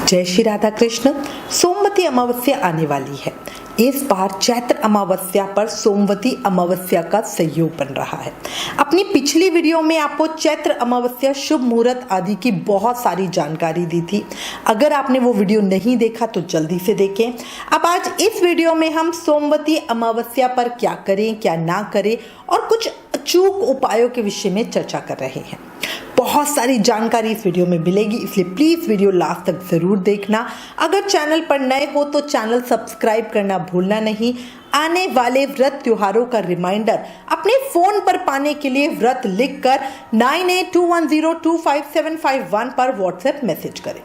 जय श्री राधा कृष्ण। सोमवती अमावस्या आने वाली है। इस बार चैत्र अमावस्या पर सोमवती अमावस्या का संयोग बन रहा है। अपनी पिछली वीडियो में आपको चैत्र अमावस्या शुभ मुहूर्त आदि की बहुत सारी जानकारी दी थी। अगर आपने वो वीडियो नहीं देखा तो जल्दी से देखें। अब आज इस वीडियो में हम सोमवती अमावस्या पर क्या करें क्या ना करें और कुछ अचूक उपायों के विषय में चर्चा कर रहे हैं। बहुत सारी जानकारी इस वीडियो में मिलेगी, इसलिए प्लीज वीडियो लास्ट तक जरूर देखना। अगर चैनल पर नए हो तो चैनल सब्सक्राइब करना भूलना नहीं। आने वाले व्रत त्योहारों का रिमाइंडर अपने फोन पर पाने के लिए व्रत लिखकर 9821025751 पर व्हाट्सएप मैसेज करें।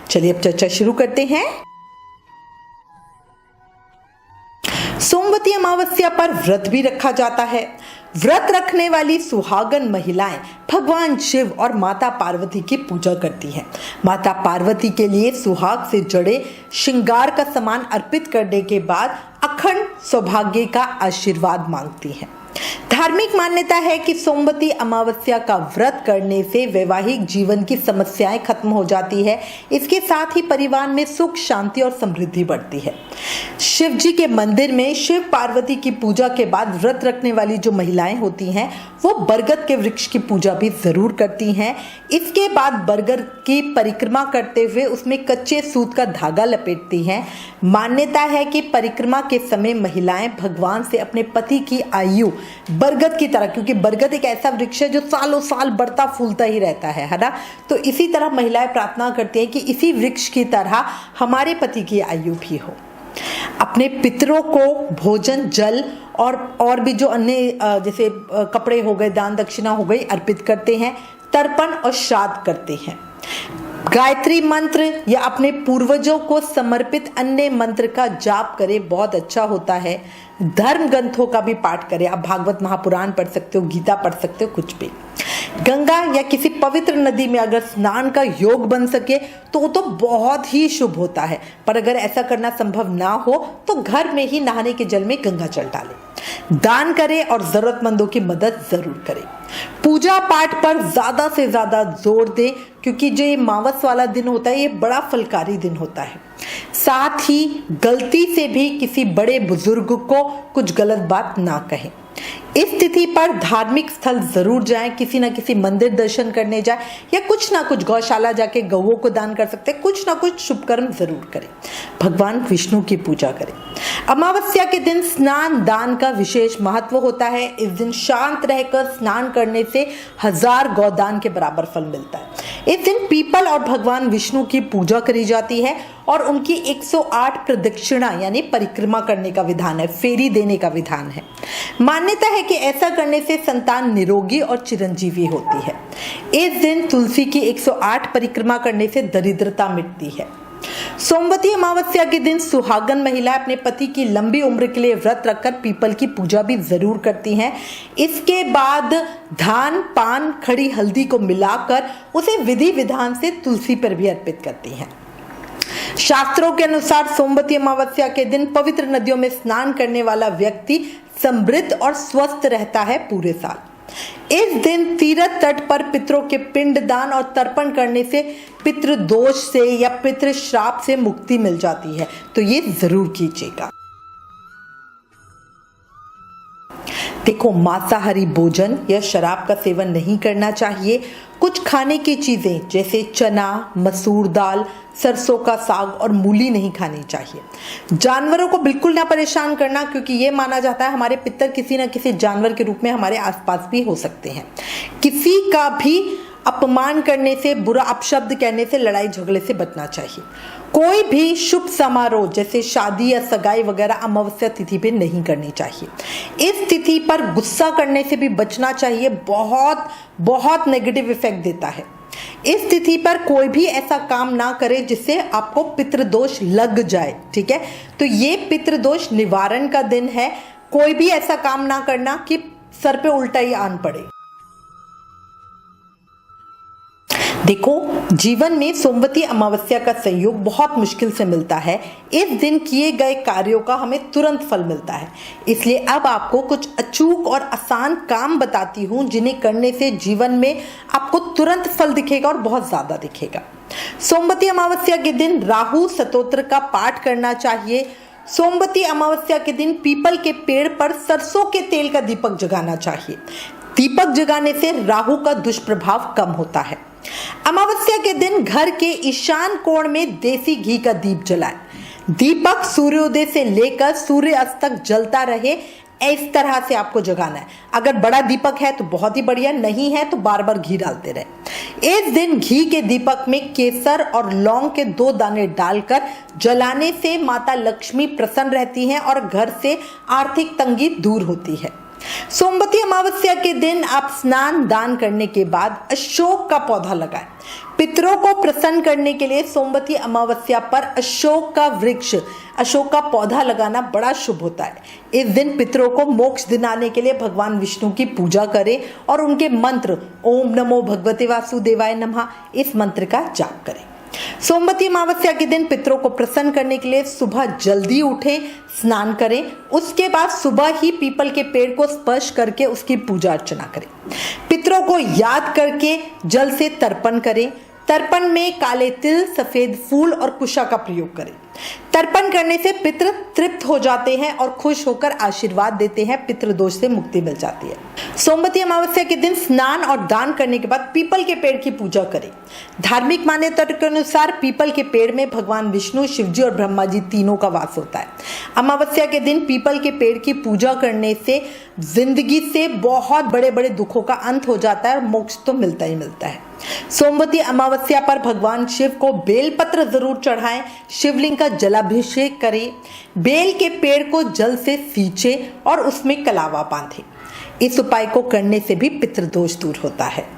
चलिए अब चर्चा शुरू करते हैं। सोमवती अमावस्या पर व्रत भी रखा जाता है। व्रत रखने वाली सुहागन महिलाएं भगवान शिव और माता पार्वती की पूजा करती हैं। माता पार्वती के लिए सुहाग से जड़े श्रृंगार का सामान अर्पित करने के बाद अखंड सौभाग्य का आशीर्वाद मांगती हैं। धार्मिक मान्यता है कि सोमवती अमावस्या का व्रत करने से वैवाहिक जीवन की समस्याएं खत्म हो जाती है। इसके साथ ही परिवार में सुख शांति और समृद्धि बढ़ती है। शिव जी के मंदिर में शिव पार्वती की पूजा के बाद व्रत रखने वाली जो महिलाएं होती हैं वो बरगद के वृक्ष की पूजा भी जरूर करती हैं। इसके बाद बरगद की परिक्रमा करते हुए उसमें कच्चे सूत का धागा लपेटती हैं। मान्यता है कि परिक्रमा के समय महिलाएं भगवान से अपने पति की आयु बरगद की तरह, क्योंकि बरगद एक ऐसा वृक्ष है जो सालों साल बढ़ता फूलता ही रहता है ना, तो इसी तरह महिलाएं प्रार्थना करती हैं कि इसी वृक्ष की तरह हमारे पति की आयु भी हो। अपने पितरों को भोजन जल और भी जो अन्य जैसे कपड़े हो गए, दान दक्षिणा हो गई, अर्पित करते हैं। तर्पण और श्राद्ध करते हैं। गायत्री मंत्र या अपने पूर्वजों को समर्पित अन्य मंत्र का जाप करें, बहुत अच्छा होता है। धर्म ग्रंथों का भी पाठ करें। आप भागवत महापुराण पढ़ सकते हो, गीता पढ़ सकते हो, कुछ भी। गंगा या किसी पवित्र नदी में अगर स्नान का योग बन सके तो वो तो बहुत ही शुभ होता है, पर अगर ऐसा करना संभव ना हो तो घर में ही नहाने के जल में गंगा जल डालें। दान करें और जरूरतमंदों की मदद जरूर करें। पूजा पाठ पर ज्यादा से ज्यादा जोर दें, क्योंकि जो ये मावस वाला दिन होता है ये बड़ा फलकारी दिन होता है। साथ ही गलती से भी किसी बड़े बुजुर्ग को कुछ गलत बात ना कहें। इस तिथि पर धार्मिक स्थल जरूर जाएं, किसी ना किसी मंदिर दर्शन करने जाएं या कुछ ना कुछ गौशाला जाके गौओं को दान कर सकते हैं। कुछ ना कुछ शुभ कर्म जरूर करें। भगवान विष्णु की पूजा करें। अमावस्या के दिन स्नान दान का विशेष महत्व होता है। इस दिन शांत रहकर स्नान करने से 1000 गौदान के बराबर फल मिलता है। इस दिन पीपल और भगवान विष्णु की पूजा करी जाती है और उनकी 108 प्रदक्षिणा यानी परिक्रमा करने का विधान है, फेरी देने का विधान है। मान्यता है कि ऐसा करने से संतान निरोगी और चिरंजीवी होती है। इस दिन तुलसी की 108 परिक्रमा करने से दरिद्रता मिटती है। सोमवती अमावस्या के दिन सुहागन महिलाएं अपने पति की लंबी उम्र के लिए व्रत रखकर पीपल की पूजा भी जरूर करती हैं। इसके बाद धान पान खड़ी हल्दी को मिलाकर उसे विधि विधान से तुलसी पर भी अर्पित करती हैं। शास्त्रों के अनुसार सोमवती अमावस्या के दिन पवित्र नदियों में स्नान करने वाला व्यक्ति समृद्ध और स्वस्थ रहता है पूरे साल। इस दिन तीर्थ तट पर पितरों के पिंड दान और तर्पण करने से पितृ दोष से या पितृ श्राप से मुक्ति मिल जाती है, तो ये जरूर कीजिएगा। देखो, मांसाहारी भोजन या शराब का सेवन नहीं करना चाहिए। कुछ खाने की चीजें जैसे चना, मसूर दाल, सरसों का साग और मूली नहीं खानी चाहिए। जानवरों को बिल्कुल ना परेशान करना, क्योंकि ये माना जाता है हमारे पितर किसी न किसी जानवर के रूप में हमारे आसपास भी हो सकते हैं। किसी का भी अपमान करने से, बुरा अपशब्द कहने से, लड़ाई झगड़े से बचना चाहिए। कोई भी शुभ समारोह जैसे शादी या सगाई वगैरह अमावस्या तिथि पे नहीं करनी चाहिए। इस तिथि पर गुस्सा करने से भी बचना चाहिए, बहुत बहुत नेगेटिव इफेक्ट देता है। इस तिथि पर कोई भी ऐसा काम ना करे जिससे आपको पितृदोष लग जाए, ठीक है। तो ये पितृदोष निवारण का दिन है। कोई भी ऐसा काम ना करना कि सर पे उल्टा ही आन पड़े। देखो, जीवन में सोमवती अमावस्या का संयोग बहुत मुश्किल से मिलता है। इस दिन किए गए कार्यों का हमें तुरंत फल मिलता है। इसलिए अब आपको कुछ अचूक और आसान काम बताती हूँ जिन्हें करने से जीवन में आपको तुरंत फल दिखेगा और बहुत ज्यादा दिखेगा। सोमवती अमावस्या के दिन राहु स्तोत्र का पाठ करना चाहिए। सोमवती अमावस्या के दिन पीपल के पेड़ पर सरसों के तेल का दीपक जगाना चाहिए। दीपक जगाने से राहु का दुष्प्रभाव कम होता है। अमावस्या के दिन घर के ईशान कोण में देसी घी का दीप जलाएं। दीपक सूर्योदय से लेकर सूर्यास्त तक जलता रहे, इस तरह से आपको जगाना है। अगर बड़ा दीपक है तो बहुत ही बढ़िया, नहीं है तो बार बार घी डालते रहे। इस दिन घी के दीपक में केसर और लौंग के 2 दाने डालकर जलाने से माता लक्ष्मी प्रसन्न रहती हैं और घर से आर्थिक तंगी दूर होती है। सोमवती अमावस्या के दिन आप स्नान दान करने के बाद अशोक का पौधा लगाएं। पितरों को प्रसन्न करने के लिए सोमवती अमावस्या पर अशोक का वृक्ष, अशोक का पौधा लगाना बड़ा शुभ होता है। इस दिन पितरों को मोक्ष दिलाने के लिए भगवान विष्णु की पूजा करें और उनके मंत्र ओम नमो भगवते वासुदेवाय नमः, इस मंत्र का जाप करें। सोमवती अमावस्या के दिन पितरों को प्रसन्न करने के लिए सुबह जल्दी उठें, स्नान करें। उसके बाद सुबह ही पीपल के पेड़ को स्पर्श करके उसकी पूजा अर्चना करें। पितरों को याद करके जल से तर्पण करें। तर्पण में काले तिल, सफेद फूल और कुशा का प्रयोग करें। तर्पण करने से पितृ तृप्त हो जाते हैं और खुश होकर आशीर्वाद देते हैं। पितृ दोष से मुक्ति मिल जाती है। सोमवती अमावस्या के दिन स्नान और दान करने के बाद पीपल के पेड़ की पूजा करें। धार्मिक मान्यता के अनुसार पीपल के पेड़ में भगवान विष्णु, शिवजी और ब्रह्मा जी तीनों का वास होता है। अमावस्या के दिन पीपल के पेड़ की पूजा करने से जिंदगी से बहुत बड़े बड़े दुखों का अंत हो जाता है और मोक्ष तो मिलता ही मिलता है। सोमवती अमावस्या पर भगवान शिव को बेलपत्र जरूर चढ़ाएं। शिवलिंग का जलाभिषेक करें। बेल के पेड़ को जल से सींचें और उसमें कलावा बांधें। इस उपाय को करने से भी पितृदोष दूर होता है।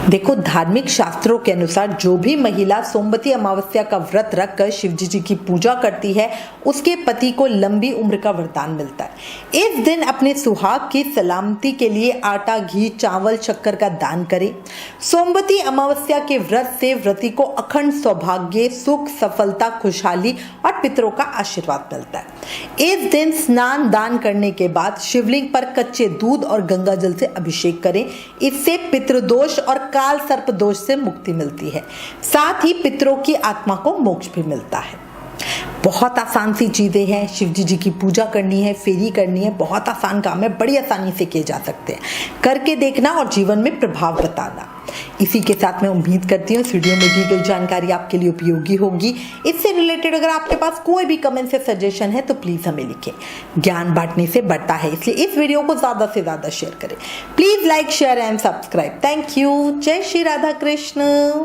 देखो, धार्मिक शास्त्रों के अनुसार जो भी महिला सोमवती अमावस्या का व्रत रखकर शिवजी जी की पूजा करती है, उसके पति को लंबी उम्र का वरदान मिलता है। इस दिन अपने सुहाग की सलामती के लिए आटा, घी, चावल, शक्कर का दान करें। सोमवती अमावस्या के व्रत से व्रती को अखंड सौभाग्य, सुख, सफलता, खुशहाली और पितरों का आशीर्वाद मिलता है। इस दिन स्नान दान करने के बाद शिवलिंग पर कच्चे दूध और गंगा जल से अभिषेक करें। इससे पितृदोष और काल सर्प दोष से मुक्ति मिलती है। साथ ही पितरों की आत्मा को मोक्ष भी मिलता है। बहुत आसान सी चीजें हैं। शिवजी जी की पूजा करनी है, फेरी करनी है, बहुत आसान काम है, बड़ी आसानी से किए जा सकते हैं। करके देखना और जीवन में प्रभाव बताना। इसी के साथ मैं उम्मीद करती हूँ इस वीडियो में दी गई जानकारी आपके लिए उपयोगी होगी। इससे रिलेटेड अगर आपके पास कोई भी कमेंट या सजेशन है तो प्लीज हमें लिखें। ज्ञान बांटने से बढ़ता है, इसलिए इस वीडियो को ज्यादा से ज्यादा शेयर करें। Please like, share and subscribe. Thank you. जय श्री राधा कृष्ण।